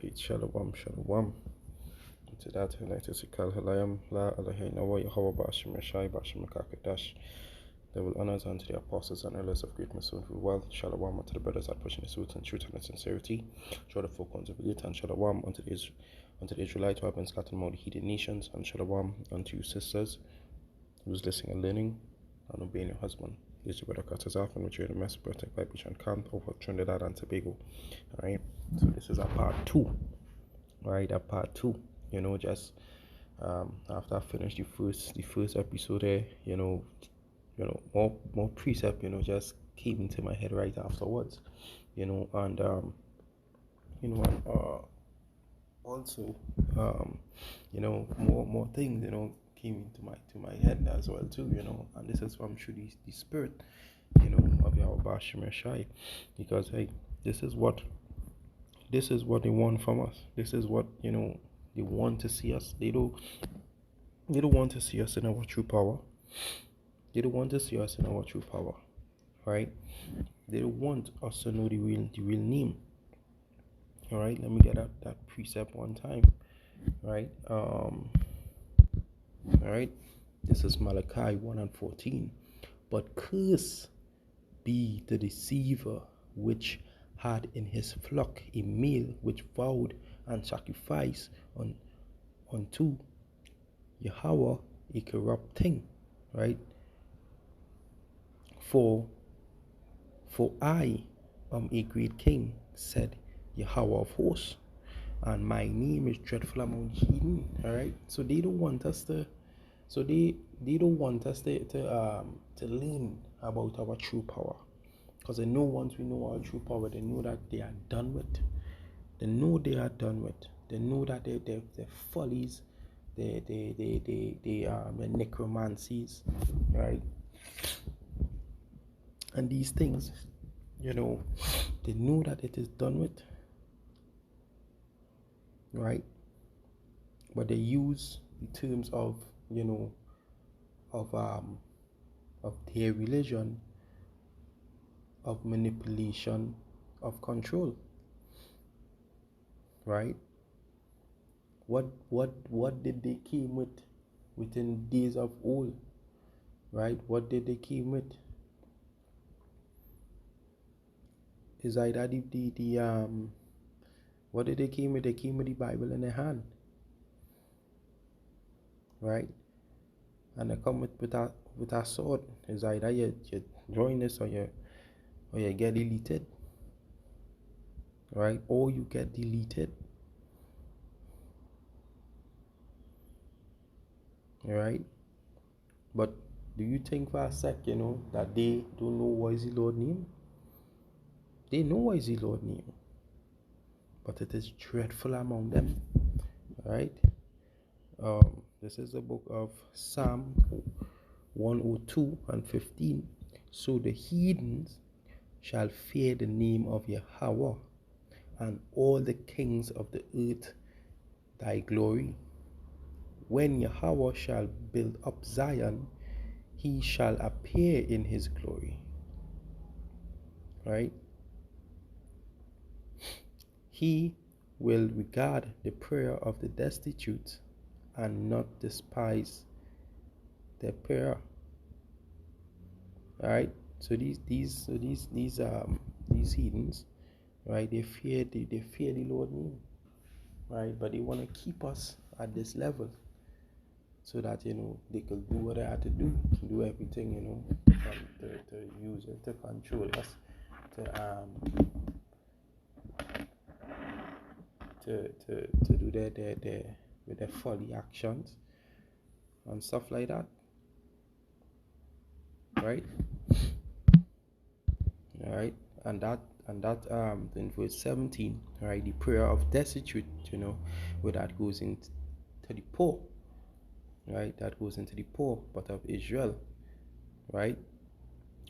Alright, shalom, shalom. To that, I like to say, Kal Halayam, La Alahay Nawa Yahawa Bashim Shai Bashim Kakadash. Double honors unto the apostles and elders of great Masoon who wealth. Shalom unto the brothers that pushing the truth and sincerity. Show the folk unto the and shalom unto the Israelites who have been scattered among the heathen nations, and shalom unto you sisters who's listening and learning and obeying your husband. This is your brother Katazaf, and which you're the master protect by Beach and Camp over Trinidad and Tobago. Alright, so this is our part 2. Right, that part 2. Just after I finished the first episode there, more precept, just came into my head right afterwards, and also, more things, came into my head as well too, and this is from through the spirit, of Yahweh Bashim Shai, because hey, this is what they want from us. This is what they want to see us. They don't want to see us in our true power. They don't want to see us in our true power, right? They don't want us to know the real name. All right, let me get that precept one time, right? All right, this is Malachi 1:14. But curse be the deceiver which had in his flock a male which vowed and sacrificed unto Yahweh a corrupt thing, right? For I am a great king, said Yahweh of hosts, and my name is dreadful among heathen. All right, so they don't want us to. So they don't want us to learn about our true power, because they know once we know our true power, they know that they are done with. They know they are done with. They know that they're follies, they necromancies, right? And these things, they know that it is done with, right? But they use the terms of their religion, of manipulation, of control, right? What did they came with within days of old, right? What did they came with? Is either what did they came with? They came with the Bible in their hand, right? And they come with a sword. Is either you join this or you get deleted, right? Or you get deleted, right? But do you think for a sec, that they don't know what is the Lord's name? They know what is the Lord's name, but it is dreadful among them, right? This is the book of Psalm 102:15. So the heathens shall fear the name of Yahweh, and all the kings of the earth thy glory. When Yahweh shall build up Zion, he shall appear in his glory. Right? He will regard the prayer of the destitute and not despise their prayer. Right? So these heathens, right? They fear the Lord's name, right? But they want to keep us at this level, so that they could do what they had to do everything, to use it to control us, to do their with their folly actions and stuff like that, right? All right, and that in verse 17, right, the prayer of destitute, where that goes into the poor, right? That goes into the poor, but of Israel, right?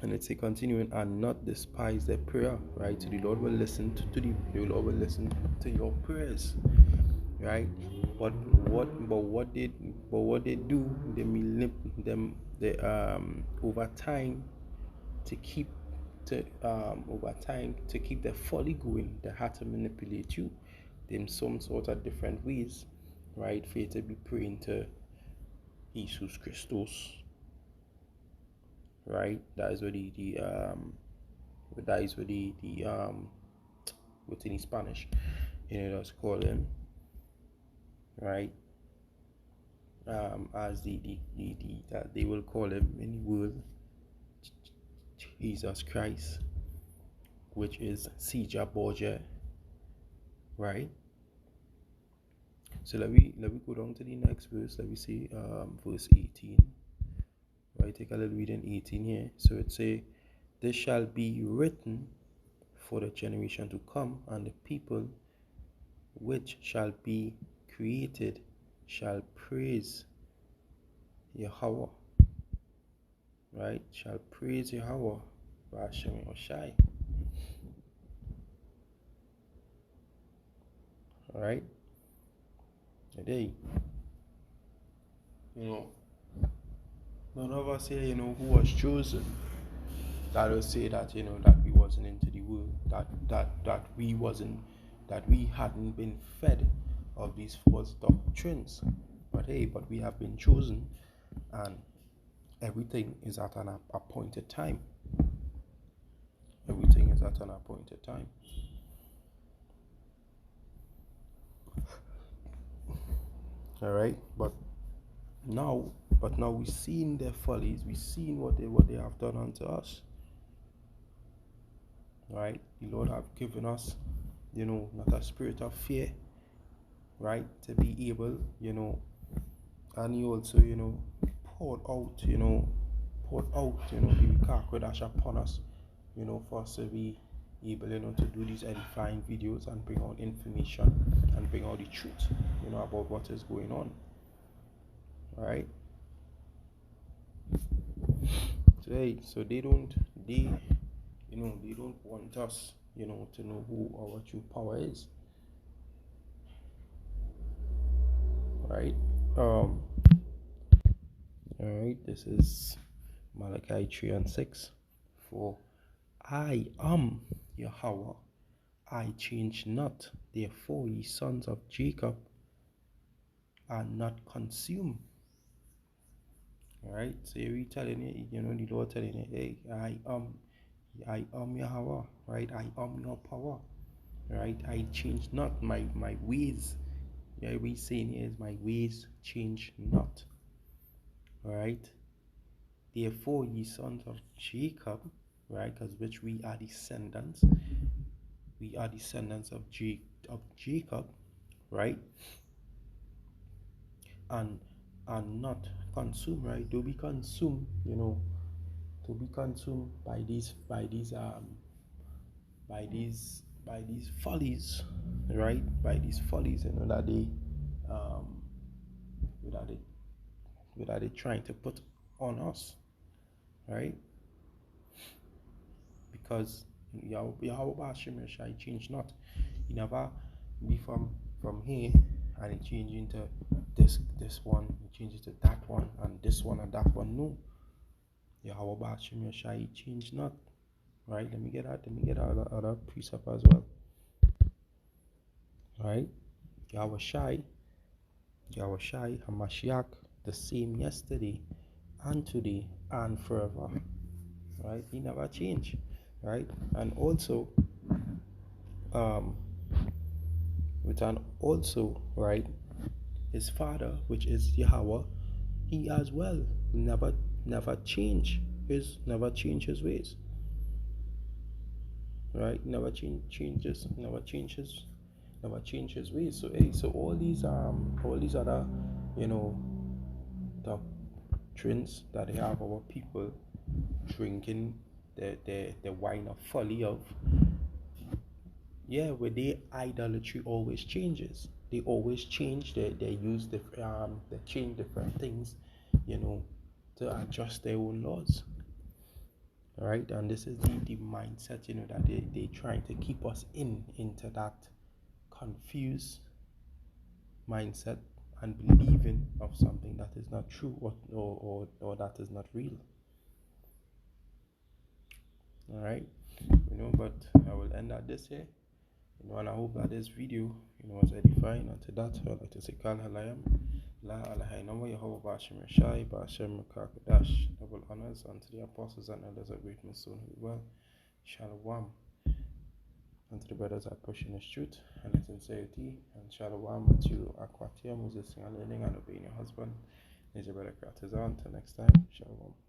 And it's a continuing, and not despise their prayer, right? So the Lord will listen the Lord will listen to your prayers, right? But what they do, they manipulate them over time to keep the folly going. They had to manipulate you, them some sort of different ways, right, for you to be praying to Jesus Christos, right? That is what that is what what's in Spanish, let's call him, right? As that they will call him in the world, Jesus Christ, which is Sija Borgia, right? So let me go down to the next verse. Let me see verse 18. Right, take a little read in 18 here. So it say, this shall be written for the generation to come, and the people which shall be created shall praise Yahweh. Right? Shall praise Yahweh. Bashem Oshai. Alright? Today, none of us here, who was chosen. That will say that, that we wasn't into the world, that we hadn't been fed of these false doctrines. But we have been chosen, and everything is at an appointed time. Everything is at an appointed time. Alright, but now we've seen their follies, we've seen what they have done unto us. Right? The Lord have given us, not a spirit of fear, right? To be able, and He also, poured out, the Kakwadash upon us, for us to be able, to do these edifying videos and bring out information and bring out the truth, about what is going on. Right? So they don't want us, to know who our true power is. Right? Alright, this is Malachi 3:6. For I am Yahweh, I change not, therefore ye sons of Jacob are not consumed. Alright, so we telling you, the Lord telling you, hey, I am Yahweh, right? I am your power, right? I change not, my ways. Yeah, we saying is my ways change not. Alright, therefore ye sons of Jacob, right? Because which we are descendants of Jacob, right? And not consumed, right? To be consumed, to be consumed by these follies, right? By these follies, that they trying to put on us, right? Because Yahweh Shai change not. He never be from here and he change into this one, he changes to that one and this one and that one. No. Yahweh Shai change not. Right? Let me get other precept as well. Right? Yahweh Shai Hamashiach, the same yesterday and today and forever. Right? He never changed. Right? And also right, his father, which is Yahweh, he as well never change his ways. Right? Never change his ways. So all these other doctrines that they have our people drinking the wine of folly of, where their idolatry always changes. They always change. They use they change different things, to adjust their own laws. All right, and this is the mindset, that they trying to keep us into that confused mindset and believing of something that is not true or that is not real. All right, but I will end at this here. And I hope that this video, was edifying. And to that, I'd like to say, Kal Halayam, La Alahai Nama Yahweh Bashim Shai, Bashem Kakadash, double honors unto the apostles and elders of great Mason who well, Shalom. And to the brothers that pushing the truth and the sincerity, and Shalom to Aquatia, Moses, and learning and obeying your husband. Is your brother Kratazan. Until next time, Shalom.